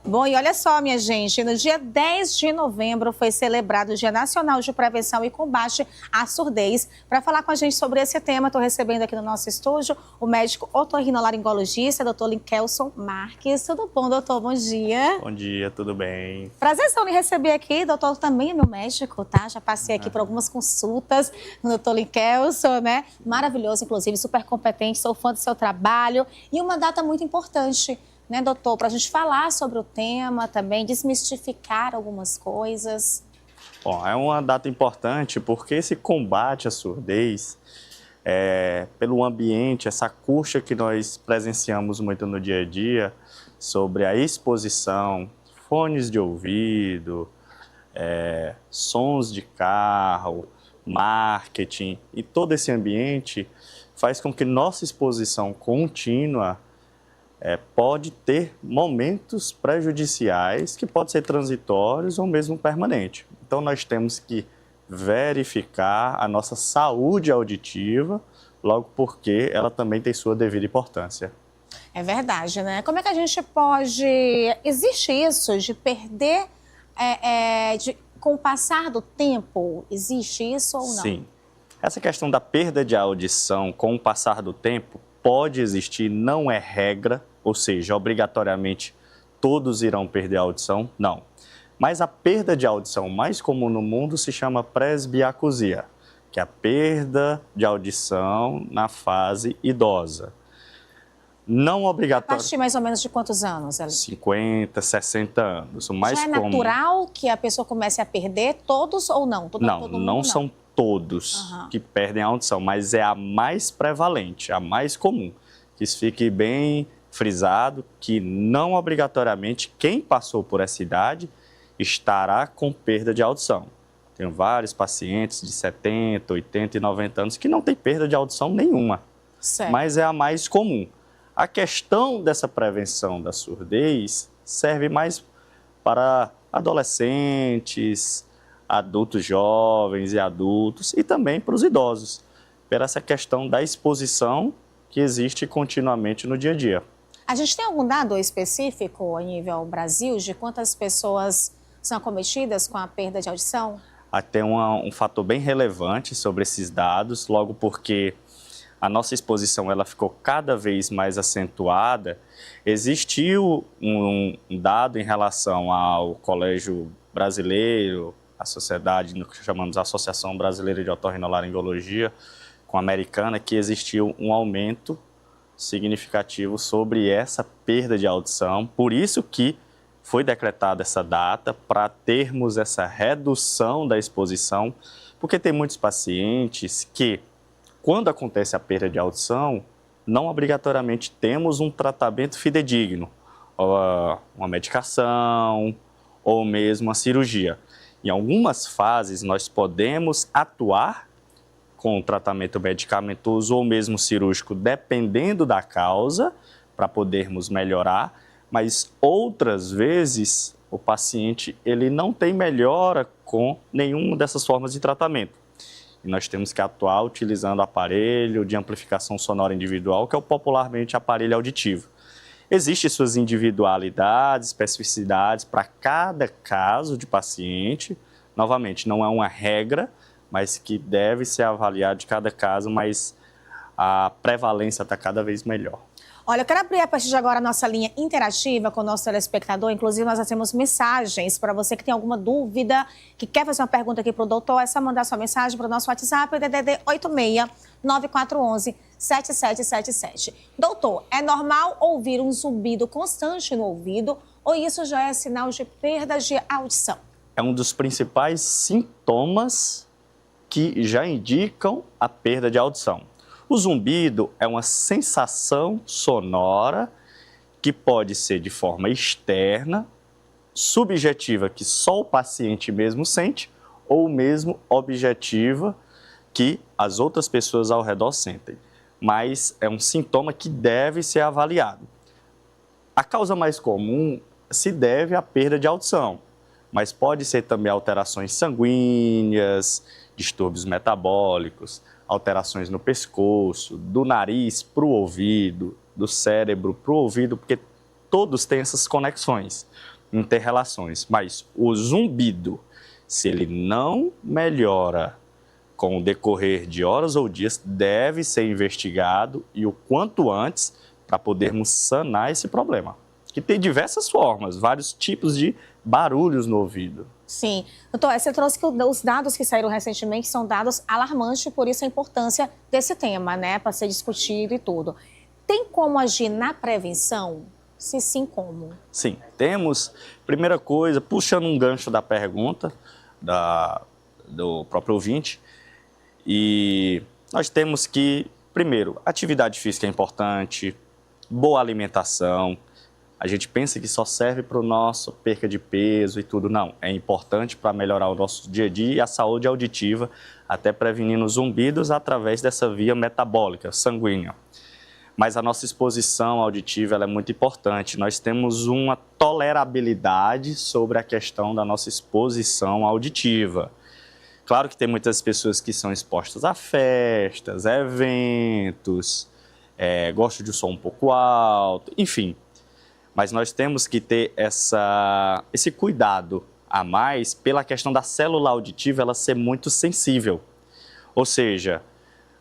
Bom, e olha só, minha gente, no dia 10 de novembro foi celebrado o Dia Nacional de Prevenção e Combate à Surdez. Para falar com a gente sobre esse tema, estou recebendo aqui no nosso estúdio o médico otorrinolaringologista, doutor Linkelson Marques. Tudo bom, doutor? Bom dia. Bom dia, tudo bem? Prazerzão em receber aqui, doutor também é meu médico, tá? Já passei aqui por algumas consultas no doutor Linkelson, né? Maravilhoso, inclusive, super competente, sou fã do seu trabalho. E uma data muito importante, né, doutor, para a gente falar sobre o tema também, desmistificar algumas coisas. Bom, é uma data importante porque esse combate à surdez, pelo ambiente, essa angústia que nós presenciamos muito no dia a dia, sobre a exposição, fones de ouvido, sons de carro, marketing, e todo esse ambiente faz com que nossa exposição contínua pode ter momentos prejudiciais que podem ser transitórios ou mesmo permanentes. Então, nós temos que verificar a nossa saúde auditiva, logo porque ela também tem sua devida importância. É verdade, né? Como é que a gente pode... Existe isso de perder com o passar do tempo? Existe isso ou não? Sim. Essa questão da perda de audição com o passar do tempo pode existir, não é regra, ou seja, obrigatoriamente todos irão perder a audição, não. Mas a perda de audição mais comum no mundo se chama presbiacusia, que é a perda de audição na fase idosa. Não obrigatório. A partir mais ou menos de quantos anos? 50, 60 anos. O mais Já é comum. natural que a pessoa comece a perder todos ou não? Não são todos que perdem a audição, mas é a mais prevalente, a mais comum. Que isso fique bem frisado, que não obrigatoriamente quem passou por essa idade estará com perda de audição. Tenho vários pacientes de 70, 80 e 90 anos que não têm perda de audição nenhuma, mas é a mais comum. A questão dessa prevenção da surdez serve mais para adolescentes, adultos jovens e adultos e também para os idosos, por essa questão da exposição que existe continuamente no dia a dia. A gente tem algum dado específico a nível Brasil de quantas pessoas são acometidas com a perda de audição? Tem um fator bem relevante sobre esses dados, logo porque a nossa exposição ela ficou cada vez mais acentuada. Existiu um dado em relação ao Colégio Brasileiro, a sociedade, no que chamamos de Associação Brasileira de Otorrinolaringologia, com a americana, que existiu um aumento significativo sobre essa perda de audição. Por isso que foi decretada essa data, para termos essa redução da exposição, porque tem muitos pacientes que, quando acontece a perda de audição, não obrigatoriamente temos um tratamento fidedigno, uma medicação ou mesmo uma cirurgia. Em algumas fases, nós podemos atuar com tratamento medicamentoso ou mesmo cirúrgico, dependendo da causa, para podermos melhorar, mas outras vezes o paciente ele não tem melhora com nenhuma dessas formas de tratamento. E nós temos que atuar utilizando aparelho de amplificação sonora individual, que é o popularmente aparelho auditivo. Existem suas individualidades, especificidades para cada caso de paciente. Novamente, não é uma regra, mas que deve ser avaliado de cada caso, mas a prevalência está cada vez melhor. Olha, eu quero abrir a partir de agora a nossa linha interativa com o nosso telespectador. Inclusive, nós já temos mensagens para você que tem alguma dúvida, que quer fazer uma pergunta aqui para o doutor. É só mandar sua mensagem para o nosso WhatsApp, DDD 86-9411-7777. Doutor, é normal ouvir um zumbido constante no ouvido ou isso já é sinal de perda de audição? É um dos principais sintomas que já indicam a perda de audição. O zumbido é uma sensação sonora que pode ser de forma externa, subjetiva, que só o paciente mesmo sente, ou mesmo objetiva, que as outras pessoas ao redor sentem. Mas é um sintoma que deve ser avaliado. A causa mais comum se deve à perda de audição, mas pode ser também alterações sanguíneas, distúrbios metabólicos, alterações no pescoço, do nariz para o ouvido, do cérebro para o ouvido, porque todos têm essas conexões. em ter relações. Mas o zumbido, se ele não melhora com o decorrer de horas ou dias, deve ser investigado e o quanto antes para podermos sanar esse problema. Que tem diversas formas, vários tipos de barulhos no ouvido. Sim. Doutor, você trouxe que os dados que saíram recentemente são dados alarmantes, por isso a importância desse tema, né, para ser discutido e tudo. Tem como agir na prevenção? Se sim, como? Sim, temos, primeira coisa, puxando um gancho da pergunta do próprio ouvinte, e nós temos que, primeiro, atividade física é importante, boa alimentação. A gente pensa que só serve para o nosso perca de peso e tudo. Não, é importante para melhorar o nosso dia a dia e a saúde auditiva, até prevenindo zumbidos através dessa via metabólica, sanguínea. Mas a nossa exposição auditiva ela é muito importante. Nós temos uma tolerabilidade sobre a questão da nossa exposição auditiva. Claro que tem muitas pessoas que são expostas a festas, eventos, gostam de um som um pouco alto, enfim. Mas nós temos que ter esse cuidado a mais pela questão da célula auditiva ela ser muito sensível. Ou seja,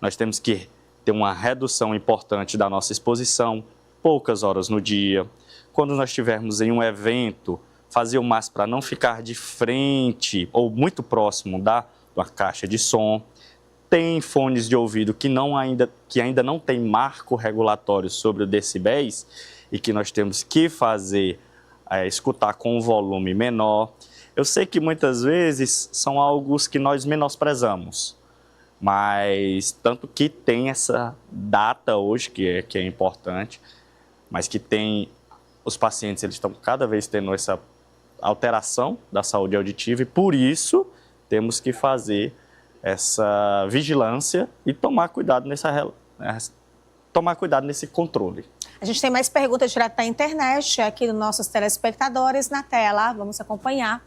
nós temos que ter uma redução importante da nossa exposição, poucas horas no dia. Quando nós estivermos em um evento, fazer o máximo para não ficar de frente ou muito próximo da caixa de som. Tem fones de ouvido que ainda não tem marco regulatório sobre o decibéis e que nós temos que fazer, escutar com um volume menor. Eu sei que muitas vezes são algo que nós menosprezamos, mas tanto que tem essa data hoje, que é importante, mas que tem, os pacientes eles estão cada vez tendo essa alteração da saúde auditiva e por isso temos que fazer essa vigilância e tomar cuidado nesse controle. A gente tem mais perguntas direto da internet, aqui dos nossos telespectadores na tela, vamos acompanhar.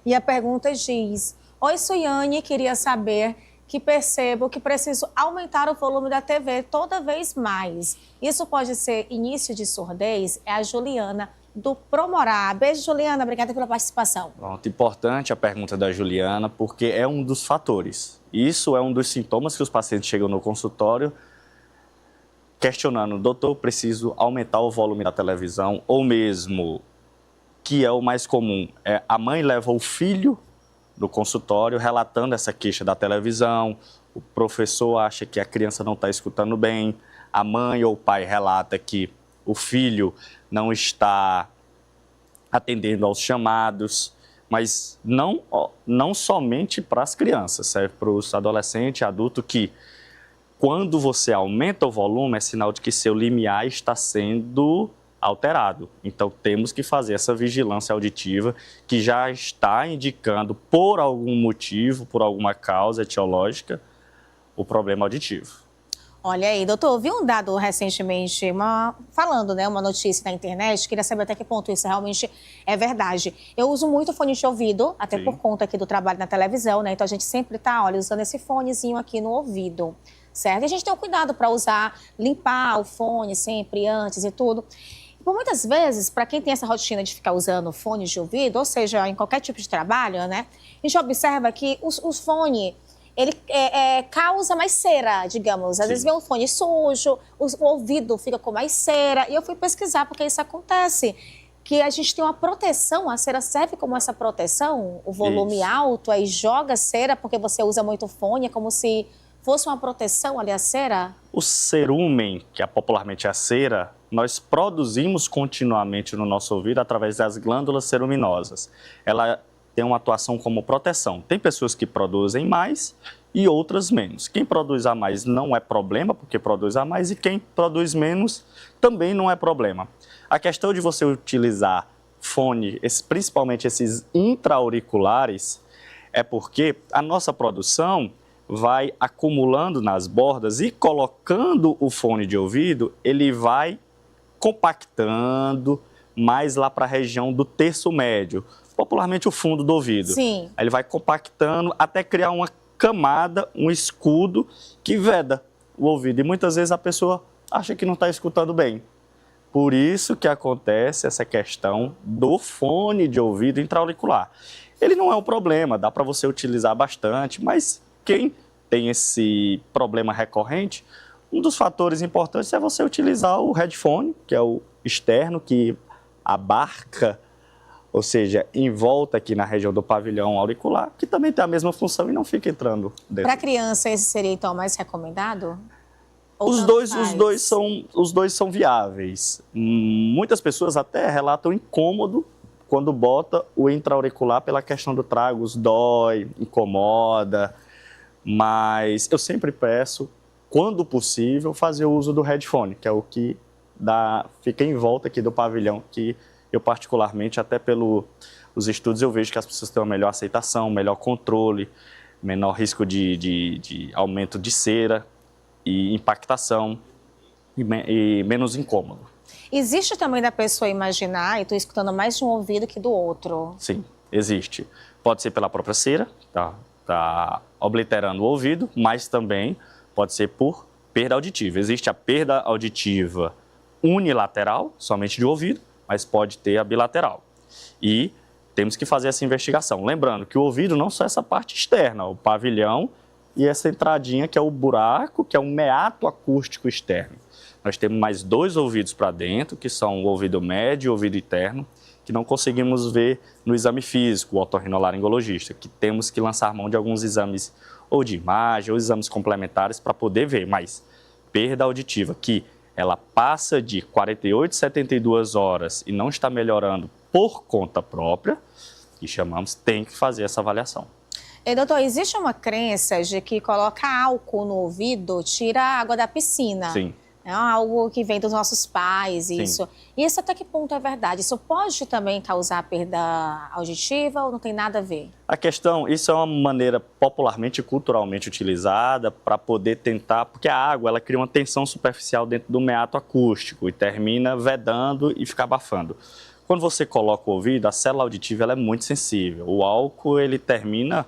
E a pergunta diz: Oi, Suiane, queria saber que percebo que preciso aumentar o volume da TV toda vez mais. Isso pode ser início de surdez? É a Juliana do Promorá. Beijo, Juliana, obrigada pela participação. Pronto, importante a pergunta da Juliana, porque é um dos fatores. Isso é um dos sintomas que os pacientes chegam no consultório questionando: doutor, preciso aumentar o volume da televisão, ou mesmo, que é o mais comum, a mãe leva o filho no consultório relatando essa queixa da televisão, o professor acha que a criança não está escutando bem, a mãe ou o pai relata que o filho não está atendendo aos chamados, mas não somente para as crianças, serve para os adolescentes e adultos que, quando você aumenta o volume, é sinal de que seu limiar está sendo alterado. Então, temos que fazer essa vigilância auditiva que já está indicando, por algum motivo, por alguma causa etiológica, o problema auditivo. Olha aí, doutor, eu vi um dado recentemente, falando, né, uma notícia na internet, queria saber até que ponto isso realmente é verdade. Eu uso muito fone de ouvido, até por conta aqui do trabalho na televisão, né, então a gente sempre tá, usando esse fonezinho aqui no ouvido, certo? E a gente tem um cuidado para limpar o fone sempre antes e tudo. Por muitas vezes, para quem tem essa rotina de ficar usando fones de ouvido, ou seja, em qualquer tipo de trabalho, né, a gente observa que os fones, ele causa mais cera, digamos. Às vezes vem um fone sujo, o ouvido fica com mais cera. E eu fui pesquisar porque isso acontece. Que a gente tem uma proteção, a cera serve como essa proteção, o volume alto, aí joga cera porque você usa muito fone, é como se fosse uma proteção ali a cera? O cerumen, que é popularmente a cera, nós produzimos continuamente no nosso ouvido através das glândulas ceruminosas. Ela tem uma atuação como proteção. Tem pessoas que produzem mais e outras menos. Quem produz a mais não é problema, porque produz a mais, e quem produz menos também não é problema. A questão de você utilizar fone, principalmente esses intra-auriculares, é porque a nossa produção vai acumulando nas bordas e colocando o fone de ouvido, ele vai compactando mais lá para a região do terço médio, popularmente o fundo do ouvido. Sim. Aí ele vai compactando até criar uma camada, um escudo que veda o ouvido. E muitas vezes a pessoa acha que não está escutando bem. Por isso que acontece essa questão do fone de ouvido intra-auricular. Ele não é um problema, dá para você utilizar bastante, mas quem tem esse problema recorrente, um dos fatores importantes é você utilizar o headphone, que é o externo, que abarca, ou seja, em volta aqui na região do pavilhão auricular, que também tem a mesma função e não fica entrando dentro. Para criança, esse seria então mais recomendado? Os dois são viáveis. Muitas pessoas até relatam incômodo quando bota o intra-auricular pela questão do tragus, dói, incomoda, mas eu sempre peço, quando possível, fazer o uso do headphone, que é o que fica em volta aqui do pavilhão, que eu particularmente, até pelos estudos, eu vejo que as pessoas têm uma melhor aceitação, melhor controle, menor risco de aumento de cera e impactação e menos incômodo. Existe também da pessoa imaginar, eu estou escutando mais de um ouvido que do outro. Sim, existe. Pode ser pela própria cera, tá obliterando o ouvido, mas também pode ser por perda auditiva. Existe a perda auditiva unilateral, somente de ouvido, mas pode ter a bilateral. E temos que fazer essa investigação. Lembrando que o ouvido não só essa parte externa, o pavilhão e essa entradinha que é o buraco, que é um meato acústico externo. Nós temos mais 2 ouvidos para dentro, que são o ouvido médio e o ouvido interno, que não conseguimos ver no exame físico, o otorrinolaringologista, que temos que lançar mão de alguns exames ou de imagem ou exames complementares para poder ver. Mas perda auditiva, que ela passa de 48 a 72 horas e não está melhorando por conta própria, que chamamos, tem que fazer essa avaliação. E, doutor, existe uma crença de que colocar álcool no ouvido tira a água da piscina. Sim. É algo que vem dos nossos pais, isso. Sim. E isso até que ponto é verdade? Isso pode também causar perda auditiva ou não tem nada a ver? A questão, isso é uma maneira popularmente e culturalmente utilizada para poder tentar, porque a água ela cria uma tensão superficial dentro do meato acústico e termina vedando e fica abafando. Quando você coloca o ouvido, a célula auditiva ela é muito sensível. O álcool ele termina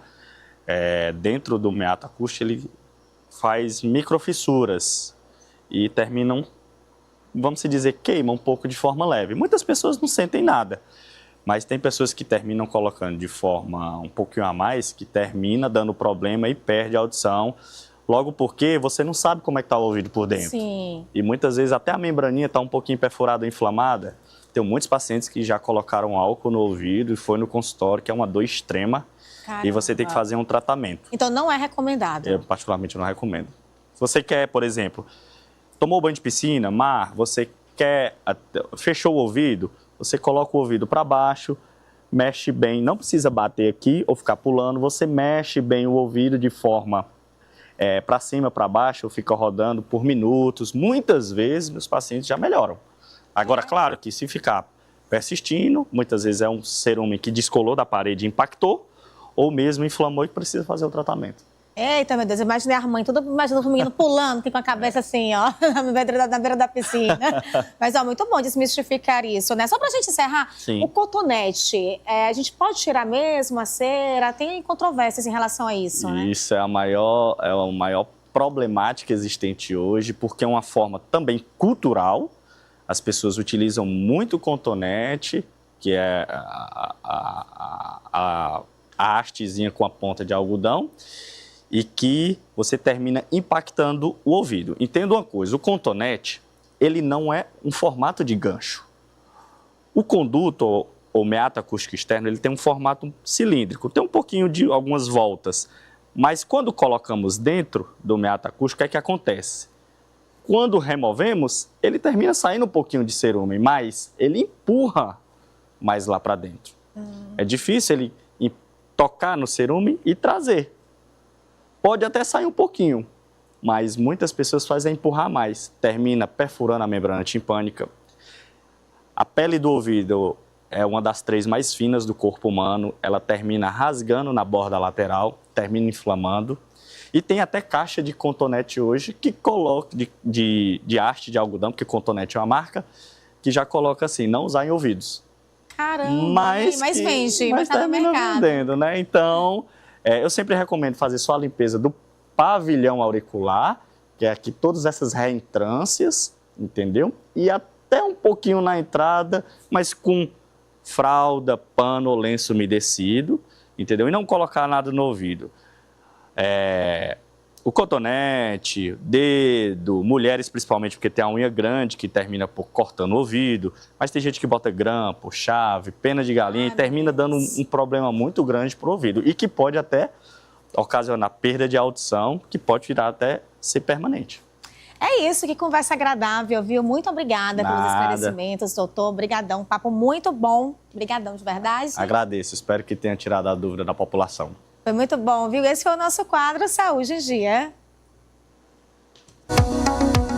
dentro do meato acústico, ele faz microfissuras e terminam, vamos dizer, queima um pouco de forma leve. Muitas pessoas não sentem nada, mas tem pessoas que terminam colocando de forma um pouquinho a mais, que termina dando problema e perde a audição, logo porque você não sabe como é que está o ouvido por dentro. Sim. E muitas vezes até a membraninha está um pouquinho perfurada ou inflamada. Tem muitos pacientes que já colocaram álcool no ouvido e foi no consultório, que é uma dor extrema. Caramba. E você tem que fazer um tratamento. Então não é recomendado? Eu particularmente não recomendo. Se você quer, por exemplo, tomou banho de piscina, mar, você fechou o ouvido, você coloca o ouvido para baixo, mexe bem, não precisa bater aqui ou ficar pulando, você mexe bem o ouvido de forma para cima, para baixo, fica rodando por minutos. Muitas vezes meus pacientes já melhoram. Agora, claro que se ficar persistindo, muitas vezes é um cerume que descolou da parede e impactou, ou mesmo inflamou e precisa fazer o tratamento. Eita, meu Deus, imaginei a mãe, imaginando o menino pulando, tem com a cabeça assim, ó, na beira da piscina. Mas, ó, muito bom desmistificar isso, né? Só pra gente encerrar, Sim. O cotonete, a gente pode tirar mesmo a cera? Tem controvérsias em relação a isso, né? Isso é a maior problemática existente hoje, porque é uma forma também cultural. As pessoas utilizam muito o cotonete, que é a hastezinha com a ponta de algodão, e que você termina impactando o ouvido. Entenda uma coisa, o cotonete, ele não é um formato de gancho. O conduto, ou meato acústico externo, ele tem um formato cilíndrico, tem um pouquinho de algumas voltas, mas quando colocamos dentro do meato acústico, o que acontece? Quando removemos, ele termina saindo um pouquinho de cerume, mas ele empurra mais lá para dentro. É difícil ele tocar no cerume e trazer. Pode até sair um pouquinho, mas muitas pessoas fazem empurrar mais, termina perfurando a membrana timpânica. A pele do ouvido é uma das 3 mais finas do corpo humano, ela termina rasgando na borda lateral, termina inflamando. E tem até caixa de cotonete hoje que coloca, de haste de algodão, porque cotonete é uma marca, que já coloca assim, não usar em ouvidos. Caramba, mas vende, mas tá no termina mercado. vendendo, né? Então, eu sempre recomendo fazer só a limpeza do pavilhão auricular, que é aqui todas essas reentrâncias, entendeu? E até um pouquinho na entrada, mas com fralda, pano ou lenço umedecido, entendeu? E não colocar nada no ouvido. O cotonete, dedo, mulheres principalmente, porque tem a unha grande que termina por cortando o ouvido, mas tem gente que bota grampo, chave, pena de galinha e termina dando um problema muito grande para o ouvido e que pode até ocasionar perda de audição, que pode virar até ser permanente. É isso, que conversa agradável, viu? Muito obrigada pelos esclarecimentos, doutor. Obrigadão, papo muito bom. Obrigadão, de verdade. Agradeço, espero que tenha tirado a dúvida da população. Foi muito bom, viu? Esse foi o nosso quadro Saúde em Dia.